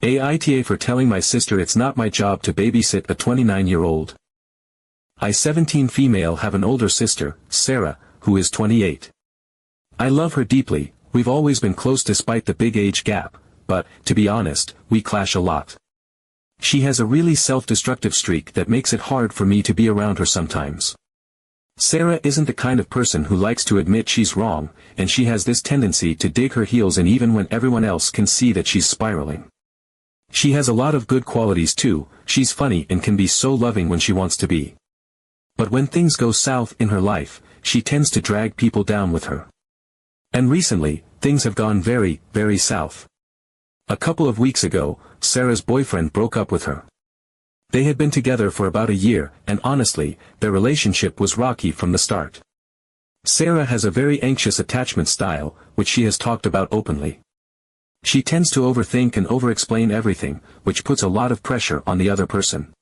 AITA for telling my sister it's not my job to babysit a 29-year-old. I 17 female have an older sister, Sarah, who is 28. I love her deeply, we've always been close despite the big age gap, but, to be honest, we clash a lot. She has a really self-destructive streak that makes it hard for me to be around her sometimes. Sarah isn't the kind of person who likes to admit she's wrong, and she has this tendency to dig her heels in even when everyone else can see that she's spiraling. She has a lot of good qualities too, she's funny and can be so loving when she wants to be. But when things go south in her life, she tends to drag people down with her. And recently, things have gone very, very south. A couple of weeks ago, Sarah's boyfriend broke up with her. They had been together for about a year, and honestly, their relationship was rocky from the start. Sarah has a very anxious attachment style, which she has talked about openly. She tends to overthink and over-explain everything, which puts a lot of pressure on the other person.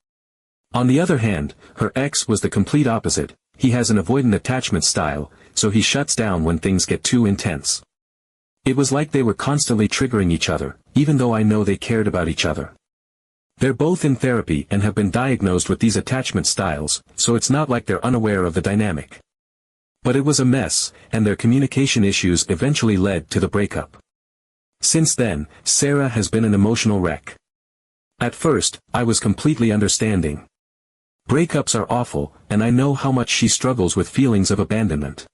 On the other hand, her ex was the complete opposite. He has an avoidant attachment style, so he shuts down when things get too intense. It was like they were constantly triggering each other, even though I know they cared about each other. They're both in therapy and have been diagnosed with these attachment styles, so it's not like they're unaware of the dynamic. But it was a mess, and their communication issues eventually led to the breakup. Since then, Sarah has been an emotional wreck. At first, I was completely understanding. Breakups are awful, and I know how much she struggles with feelings of abandonment.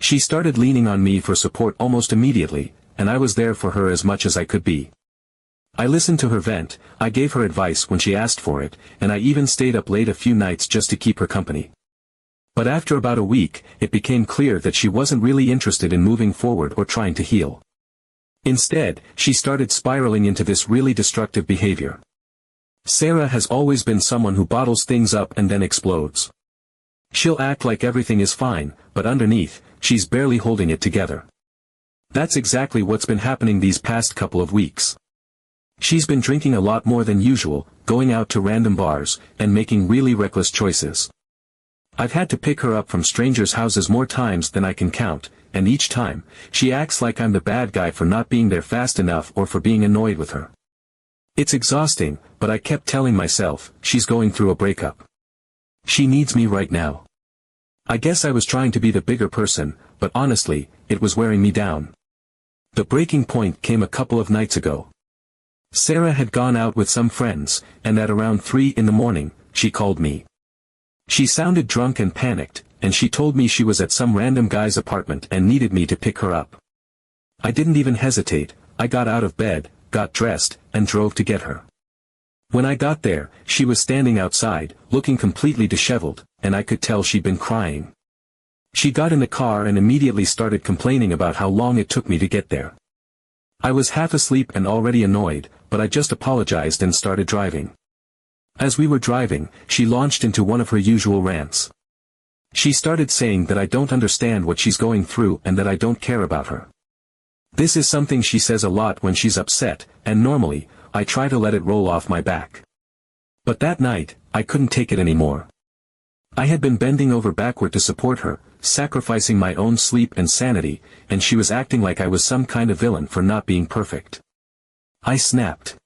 She started leaning on me for support almost immediately, and I was there for her as much as I could be. I listened to her vent, I gave her advice when she asked for it, and I even stayed up late a few nights just to keep her company. But after about a week, it became clear that she wasn't really interested in moving forward or trying to heal. Instead, she started spiraling into this really destructive behavior. Sarah has always been someone who bottles things up and then explodes. She'll act like everything is fine, but underneath, she's barely holding it together. That's exactly what's been happening these past couple of weeks. She's been drinking a lot more than usual, going out to random bars, and making really reckless choices. I've had to pick her up from strangers' houses more times than I can count, and each time, she acts like I'm the bad guy for not being there fast enough or for being annoyed with her. It's exhausting, but I kept telling myself, she's going through a breakup. She needs me right now. I guess I was trying to be the bigger person, but honestly, it was wearing me down. The breaking point came a couple of nights ago. Sarah had gone out with some friends, and at around 3 in the morning, she called me. She sounded drunk and panicked, and she told me she was at some random guy's apartment and needed me to pick her up. I didn't even hesitate, I got out of bed, got dressed, and drove to get her. When I got there, she was standing outside, looking completely disheveled, and I could tell she'd been crying. She got in the car and immediately started complaining about how long it took me to get there. I was half asleep and already annoyed, but I just apologized and started driving. As we were driving, she launched into one of her usual rants. She started saying that I don't understand what she's going through and that I don't care about her. This is something she says a lot when she's upset, and normally, I try to let it roll off my back. But that night, I couldn't take it anymore. I had been bending over backward to support her, sacrificing my own sleep and sanity, and she was acting like I was some kind of villain for not being perfect. I snapped.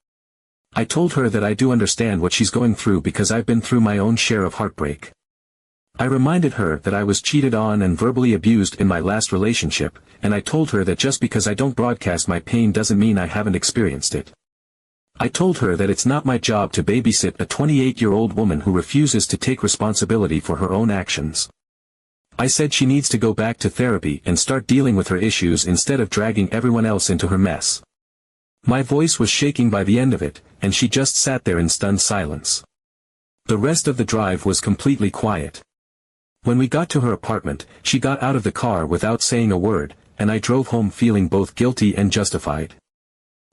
I told her that I do understand what she's going through because I've been through my own share of heartbreak. I reminded her that I was cheated on and verbally abused in my last relationship, and I told her that just because I don't broadcast my pain doesn't mean I haven't experienced it. I told her that it's not my job to babysit a 28-year-old woman who refuses to take responsibility for her own actions. I said she needs to go back to therapy and start dealing with her issues instead of dragging everyone else into her mess. My voice was shaking by the end of it, and she just sat there in stunned silence. The rest of the drive was completely quiet. When we got to her apartment, she got out of the car without saying a word, and I drove home feeling both guilty and justified.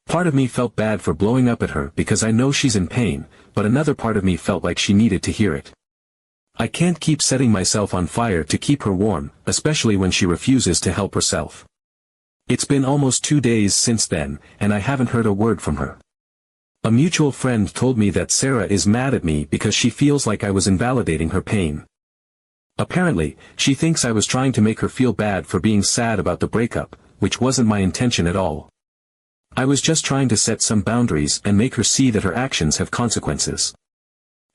Part of me felt bad for blowing up at her because I know she's in pain, but another part of me felt like she needed to hear it. I can't keep setting myself on fire to keep her warm, especially when she refuses to help herself. It's been almost 2 days since then, and I haven't heard a word from her. A mutual friend told me that Sarah is mad at me because she feels like I was invalidating her pain. Apparently, she thinks I was trying to make her feel bad for being sad about the breakup, which wasn't my intention at all. I was just trying to set some boundaries and make her see that her actions have consequences.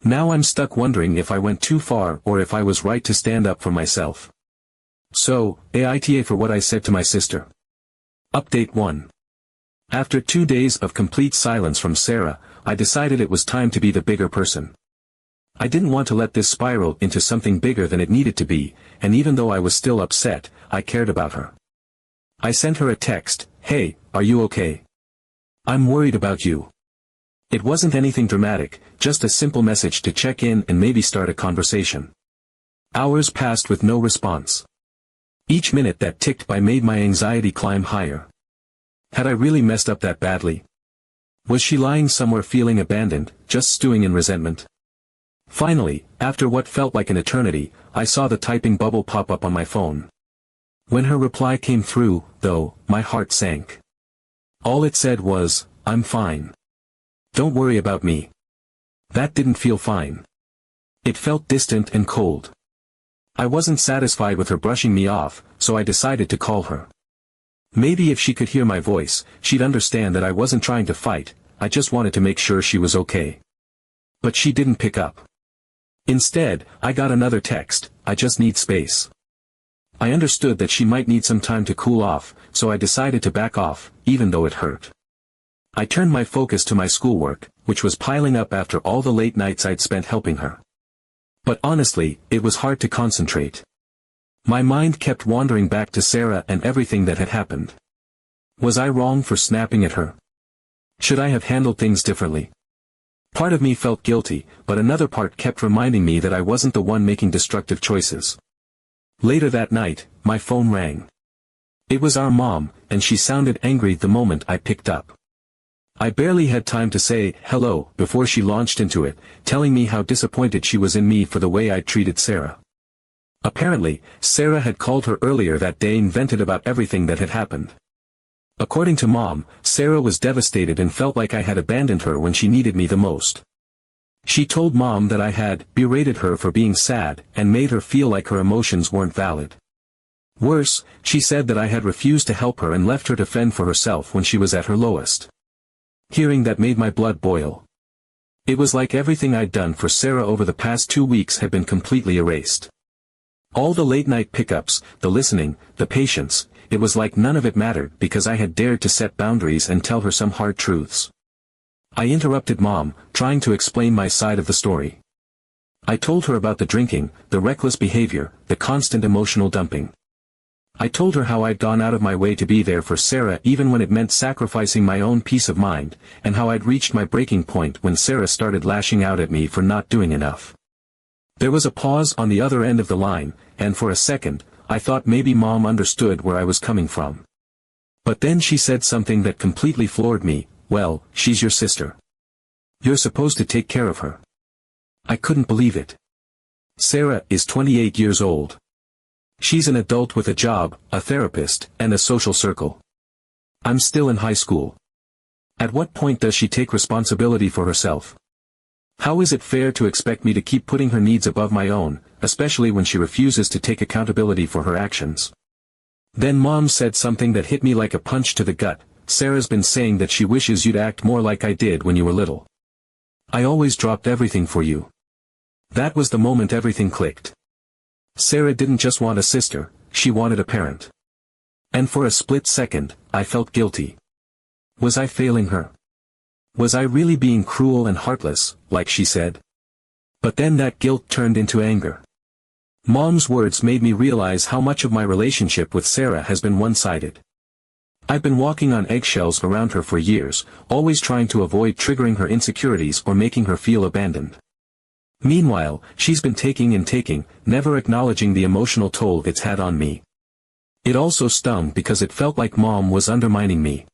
Now I'm stuck wondering if I went too far or if I was right to stand up for myself. So, AITA for what I said to my sister. Update 1. After 2 days of complete silence from Sarah, I decided it was time to be the bigger person. I didn't want to let this spiral into something bigger than it needed to be, and even though I was still upset, I cared about her. I sent her a text, "Hey, are you okay? I'm worried about you." It wasn't anything dramatic, just a simple message to check in and maybe start a conversation. Hours passed with no response. Each minute that ticked by made my anxiety climb higher. Had I really messed up that badly? Was she lying somewhere feeling abandoned, just stewing in resentment? Finally, after what felt like an eternity, I saw the typing bubble pop up on my phone. When her reply came through, though, my heart sank. All it said was, "I'm fine. Don't worry about me." That didn't feel fine. It felt distant and cold. I wasn't satisfied with her brushing me off, so I decided to call her. Maybe if she could hear my voice, she'd understand that I wasn't trying to fight, I just wanted to make sure she was okay. But she didn't pick up. Instead, I got another text, "I just need space." I understood that she might need some time to cool off, so I decided to back off, even though it hurt. I turned my focus to my schoolwork, which was piling up after all the late nights I'd spent helping her. But honestly, it was hard to concentrate. My mind kept wandering back to Sarah and everything that had happened. Was I wrong for snapping at her? Should I have handled things differently? Part of me felt guilty, but another part kept reminding me that I wasn't the one making destructive choices. Later that night, my phone rang. It was our mom, and she sounded angry the moment I picked up. I barely had time to say hello before she launched into it, telling me how disappointed she was in me for the way I'd treated Sarah. Apparently, Sarah had called her earlier that day and vented about everything that had happened. According to Mom, Sarah was devastated and felt like I had abandoned her when she needed me the most. She told Mom that I had berated her for being sad and made her feel like her emotions weren't valid. Worse, she said that I had refused to help her and left her to fend for herself when she was at her lowest. Hearing that made my blood boil. It was like everything I'd done for Sarah over the past 2 weeks had been completely erased. All the late-night pickups, the listening, the patience, it was like none of it mattered because I had dared to set boundaries and tell her some hard truths. I interrupted Mom, trying to explain my side of the story. I told her about the drinking, the reckless behavior, the constant emotional dumping. I told her how I'd gone out of my way to be there for Sarah even when it meant sacrificing my own peace of mind, and how I'd reached my breaking point when Sarah started lashing out at me for not doing enough. There was a pause on the other end of the line, and for a second, I thought maybe Mom understood where I was coming from. But then she said something that completely floored me, "Well, she's your sister. You're supposed to take care of her." I couldn't believe it. Sarah is 28 years old. She's an adult with a job, a therapist, and a social circle. I'm still in high school. At what point does she take responsibility for herself? How is it fair to expect me to keep putting her needs above my own, especially when she refuses to take accountability for her actions? Then Mom said something that hit me like a punch to the gut. "Sarah's been saying that she wishes you'd act more like I did when you were little. I always dropped everything for you." That was the moment everything clicked. Sarah didn't just want a sister, she wanted a parent. And for a split second, I felt guilty. Was I failing her? Was I really being cruel and heartless, like she said? But then that guilt turned into anger. Mom's words made me realize how much of my relationship with Sarah has been one-sided. I've been walking on eggshells around her for years, always trying to avoid triggering her insecurities or making her feel abandoned. Meanwhile, she's been taking and taking, never acknowledging the emotional toll it's had on me. It also stung because it felt like Mom was undermining me.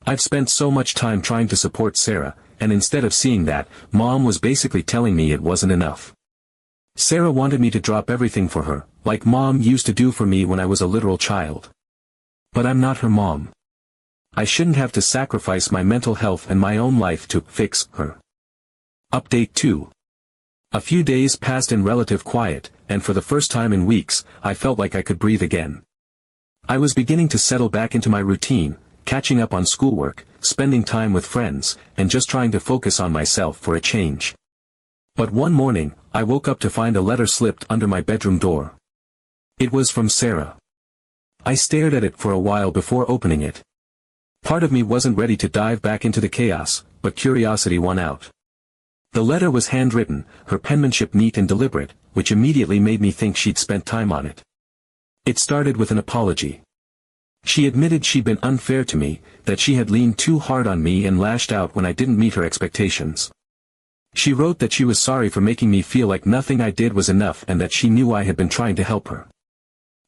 I've spent so much time trying to support Sarah, and instead of seeing that, Mom was basically telling me it wasn't enough. Sarah wanted me to drop everything for her, like Mom used to do for me when I was a literal child. But I'm not her mom. I shouldn't have to sacrifice my mental health and my own life to fix her. Update 2. A few days passed in relative quiet, and for the first time in weeks, I felt like I could breathe again. I was beginning to settle back into my routine, catching up on schoolwork, spending time with friends, and just trying to focus on myself for a change. But one morning, I woke up to find a letter slipped under my bedroom door. It was from Sarah. I stared at it for a while before opening it. Part of me wasn't ready to dive back into the chaos, but curiosity won out. The letter was handwritten, her penmanship neat and deliberate, which immediately made me think she'd spent time on it. It started with an apology. She admitted she'd been unfair to me, that she had leaned too hard on me and lashed out when I didn't meet her expectations. She wrote that she was sorry for making me feel like nothing I did was enough and that she knew I had been trying to help her.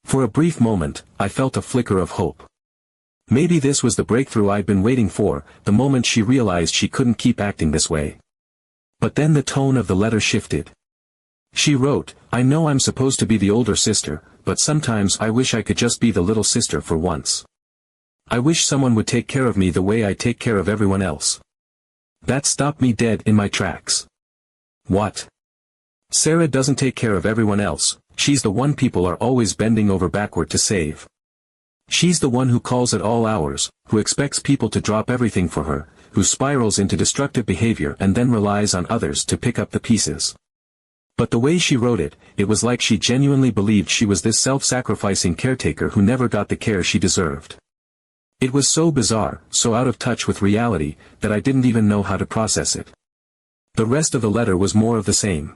For a brief moment, I felt a flicker of hope. Maybe this was the breakthrough I'd been waiting for, the moment she realized she couldn't keep acting this way. But then the tone of the letter shifted. She wrote, "I know I'm supposed to be the older sister, but sometimes I wish I could just be the little sister for once. I wish someone would take care of me the way I take care of everyone else." That stopped me dead in my tracks. What? Sarah doesn't take care of everyone else, she's the one people are always bending over backward to save. She's the one who calls at all hours, who expects people to drop everything for her, who spirals into destructive behavior and then relies on others to pick up the pieces. But the way she wrote it, it was like she genuinely believed she was this self-sacrificing caretaker who never got the care she deserved. It was so bizarre, so out of touch with reality, that I didn't even know how to process it. The rest of the letter was more of the same.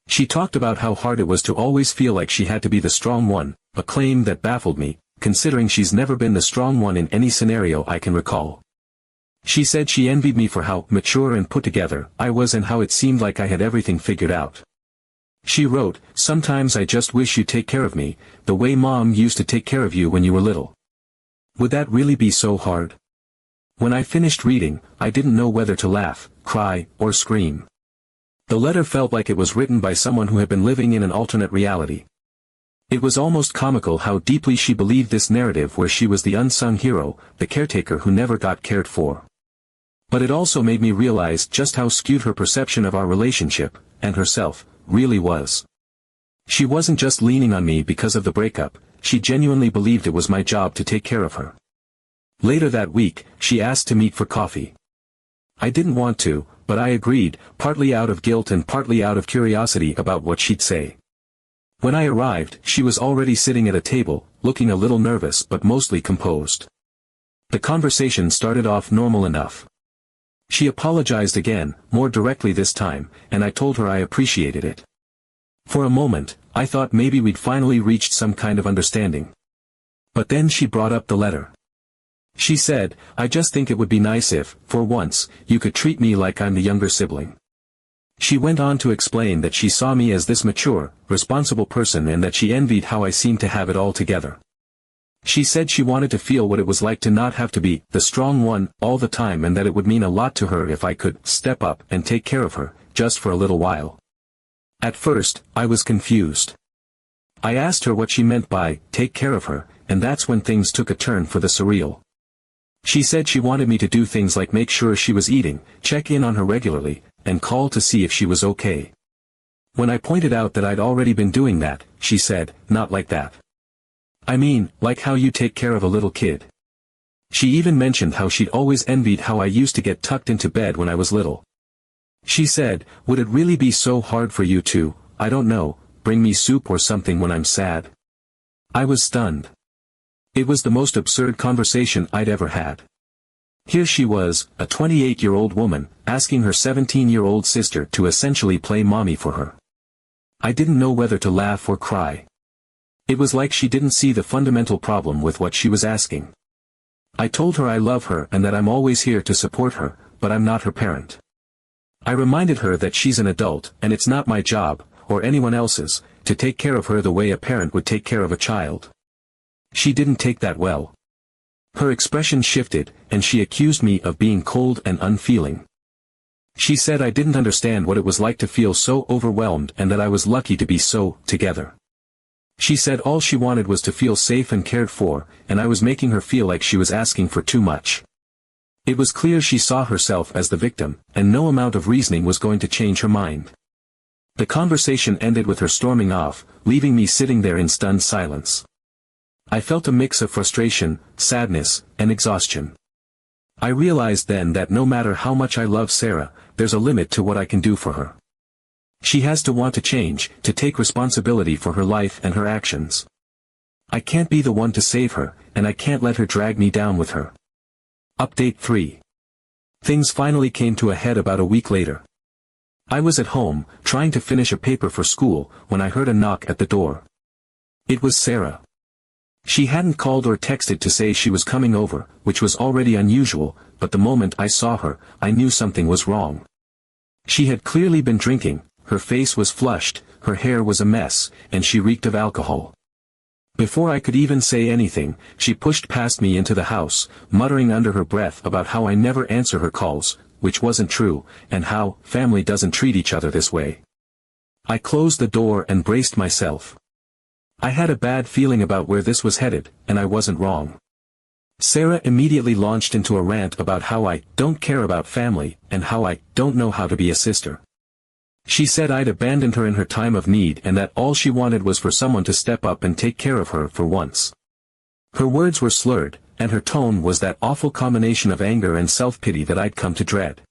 She talked about how hard it was to always feel like she had to be the strong one, a claim that baffled me, considering she's never been the strong one in any scenario I can recall. She said she envied me for how mature and put together I was and how it seemed like I had everything figured out. She wrote, "Sometimes I just wish you'd take care of me, the way Mom used to take care of you when you were little." Would that really be so hard? When I finished reading, I didn't know whether to laugh, cry, or scream. The letter felt like it was written by someone who had been living in an alternate reality. It was almost comical how deeply she believed this narrative where she was the unsung hero, the caretaker who never got cared for. But it also made me realize just how skewed her perception of our relationship, and herself, really was. She wasn't just leaning on me because of the breakup, she genuinely believed it was my job to take care of her. Later that week, she asked to meet for coffee. I didn't want to, but I agreed, partly out of guilt and partly out of curiosity about what she'd say. When I arrived, she was already sitting at a table, looking a little nervous but mostly composed. The conversation started off normal enough. She apologized again, more directly this time, and I told her I appreciated it. For a moment, I thought maybe we'd finally reached some kind of understanding. But then she brought up the letter. She said, "I just think it would be nice if, for once, you could treat me like I'm the younger sibling." She went on to explain that she saw me as this mature, responsible person and that she envied how I seemed to have it all together. She said she wanted to feel what it was like to not have to be the strong one all the time and that it would mean a lot to her if I could step up and take care of her, just for a little while. At first, I was confused. I asked her what she meant by take care of her, and that's when things took a turn for the surreal. She said she wanted me to do things like make sure she was eating, check in on her regularly, and call to see if she was okay. When I pointed out that I'd already been doing that, she said, "Not like that. I mean, like how you take care of a little kid." She even mentioned how she'd always envied how I used to get tucked into bed when I was little. She said, "Would it really be so hard for you to, I don't know, bring me soup or something when I'm sad?" I was stunned. It was the most absurd conversation I'd ever had. Here she was, a 28-year-old woman, asking her 17-year-old sister to essentially play mommy for her. I didn't know whether to laugh or cry. It was like she didn't see the fundamental problem with what she was asking. I told her I love her and that I'm always here to support her, but I'm not her parent. I reminded her that she's an adult, and it's not my job, or anyone else's, to take care of her the way a parent would take care of a child. She didn't take that well. Her expression shifted, and she accused me of being cold and unfeeling. She said I didn't understand what it was like to feel so overwhelmed and that I was lucky to be so together. She said all she wanted was to feel safe and cared for, and I was making her feel like she was asking for too much. It was clear she saw herself as the victim, and no amount of reasoning was going to change her mind. The conversation ended with her storming off, leaving me sitting there in stunned silence. I felt a mix of frustration, sadness, and exhaustion. I realized then that no matter how much I love Sarah, there's a limit to what I can do for her. She has to want to change, to take responsibility for her life and her actions. I can't be the one to save her, and I can't let her drag me down with her. Update 3. Things finally came to a head about a week later. I was at home, trying to finish a paper for school, when I heard a knock at the door. It was Sarah. She hadn't called or texted to say she was coming over, which was already unusual, but the moment I saw her, I knew something was wrong. She had clearly been drinking, her face was flushed, her hair was a mess, and she reeked of alcohol. Before I could even say anything, she pushed past me into the house, muttering under her breath about how I never answer her calls, which wasn't true, and how family doesn't treat each other this way. I closed the door and braced myself. I had a bad feeling about where this was headed, and I wasn't wrong. Sarah immediately launched into a rant about how I don't care about family, and how I don't know how to be a sister. She said I'd abandoned her in her time of need and that all she wanted was for someone to step up and take care of her for once. Her words were slurred, and her tone was that awful combination of anger and self-pity that I'd come to dread.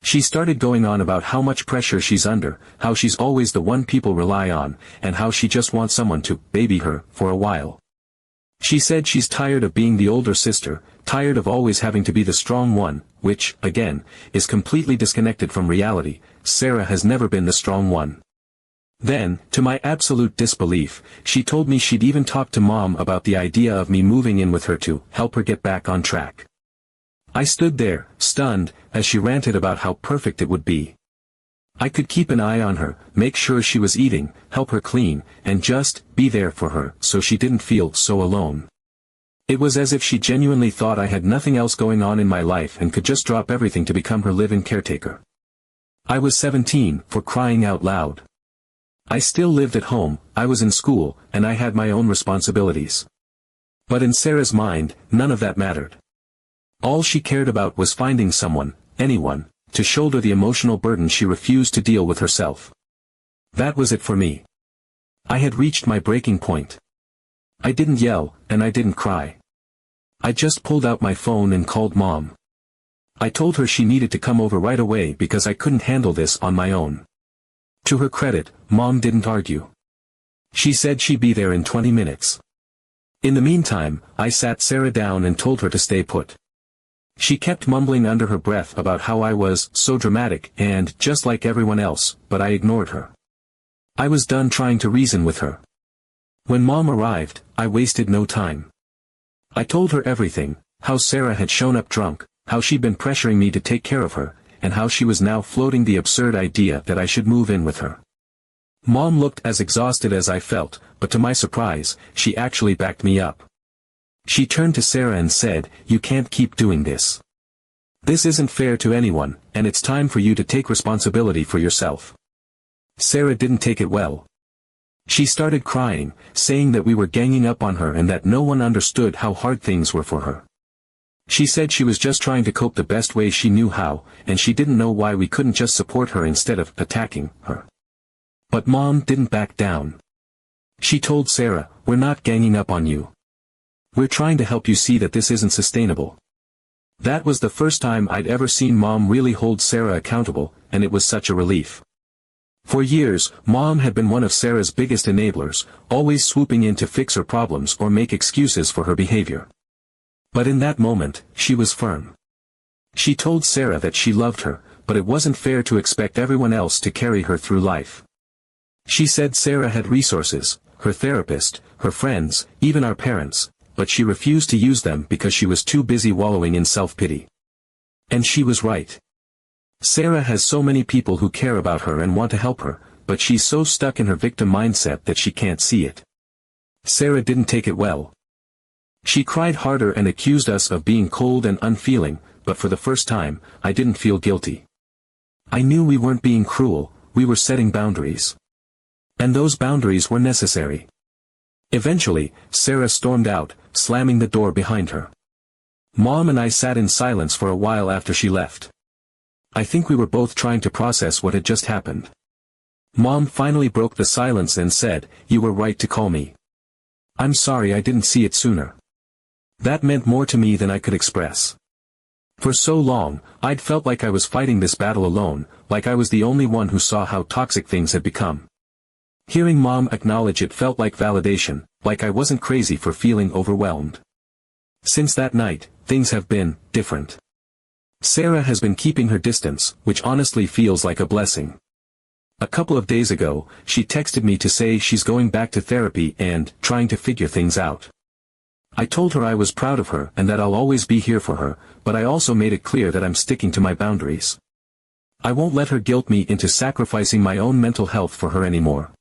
She started going on about how much pressure she's under, how she's always the one people rely on, and how she just wants someone to baby her for a while. She said she's tired of being the older sister, tired of always having to be the strong one, which, again, is completely disconnected from reality. Sarah has never been the strong one. Then, to my absolute disbelief, she told me she'd even talked to Mom about the idea of me moving in with her to help her get back on track. I stood there, stunned, as she ranted about how perfect it would be. I could keep an eye on her, make sure she was eating, help her clean, and just be there for her so she didn't feel so alone. It was as if she genuinely thought I had nothing else going on in my life and could just drop everything to become her live-in caretaker. I was 17, for crying out loud. I still lived at home, I was in school, and I had my own responsibilities. But in Sarah's mind, none of that mattered. All she cared about was finding someone, anyone, to shoulder the emotional burden she refused to deal with herself. That was it for me. I had reached my breaking point. I didn't yell, and I didn't cry. I just pulled out my phone and called Mom. I told her she needed to come over right away because I couldn't handle this on my own. To her credit, Mom didn't argue. She said she'd be there in 20 minutes. In the meantime, I sat Sarah down and told her to stay put. She kept mumbling under her breath about how I was so dramatic and just like everyone else, but I ignored her. I was done trying to reason with her. When Mom arrived, I wasted no time. I told her everything, how Sarah had shown up drunk, how she'd been pressuring me to take care of her, and how she was now floating the absurd idea that I should move in with her. Mom looked as exhausted as I felt, but to my surprise, she actually backed me up. She turned to Sarah and said, "You can't keep doing this. This isn't fair to anyone, and it's time for you to take responsibility for yourself." Sarah didn't take it well. She started crying, saying that we were ganging up on her and that no one understood how hard things were for her. She said she was just trying to cope the best way she knew how, and she didn't know why we couldn't just support her instead of attacking her. But Mom didn't back down. She told Sarah, "We're not ganging up on you. We're trying to help you see that this isn't sustainable." That was the first time I'd ever seen Mom really hold Sarah accountable, and it was such a relief. For years, Mom had been one of Sarah's biggest enablers, always swooping in to fix her problems or make excuses for her behavior. But in that moment, she was firm. She told Sarah that she loved her, but it wasn't fair to expect everyone else to carry her through life. She said Sarah had resources, her therapist, her friends, even our parents, but she refused to use them because she was too busy wallowing in self-pity. And she was right. Sarah has so many people who care about her and want to help her, but she's so stuck in her victim mindset that she can't see it. Sarah didn't take it well. She cried harder and accused us of being cold and unfeeling, but for the first time, I didn't feel guilty. I knew we weren't being cruel, we were setting boundaries. And those boundaries were necessary. Eventually, Sarah stormed out, slamming the door behind her. Mom and I sat in silence for a while after she left. I think we were both trying to process what had just happened. Mom finally broke the silence and said, "You were right to call me. I'm sorry I didn't see it sooner. That meant more to me than I could express. For so long, I'd felt like I was fighting this battle alone, like I was the only one who saw how toxic things had become. Hearing Mom acknowledge it felt like validation, like I wasn't crazy for feeling overwhelmed. Since that night, things have been different. Sarah has been keeping her distance, which honestly feels like a blessing. A couple of days ago, she texted me to say she's going back to therapy and trying to figure things out. I told her I was proud of her and that I'll always be here for her, but I also made it clear that I'm sticking to my boundaries. I won't let her guilt me into sacrificing my own mental health for her anymore.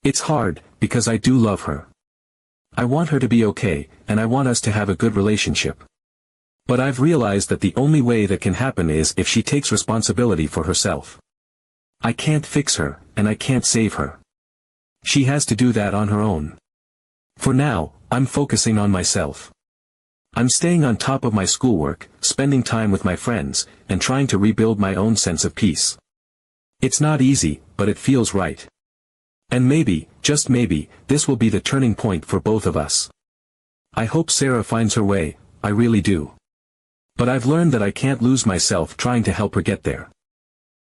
It's hard, because I do love her. I want her to be okay, and I want us to have a good relationship. But I've realized that the only way that can happen is if she takes responsibility for herself. I can't fix her, and I can't save her. She has to do that on her own. For now, I'm focusing on myself. I'm staying on top of my schoolwork, spending time with my friends, and trying to rebuild my own sense of peace. It's not easy, but it feels right. And maybe, just maybe, this will be the turning point for both of us. I hope Sarah finds her way, I really do. But I've learned that I can't lose myself trying to help her get there.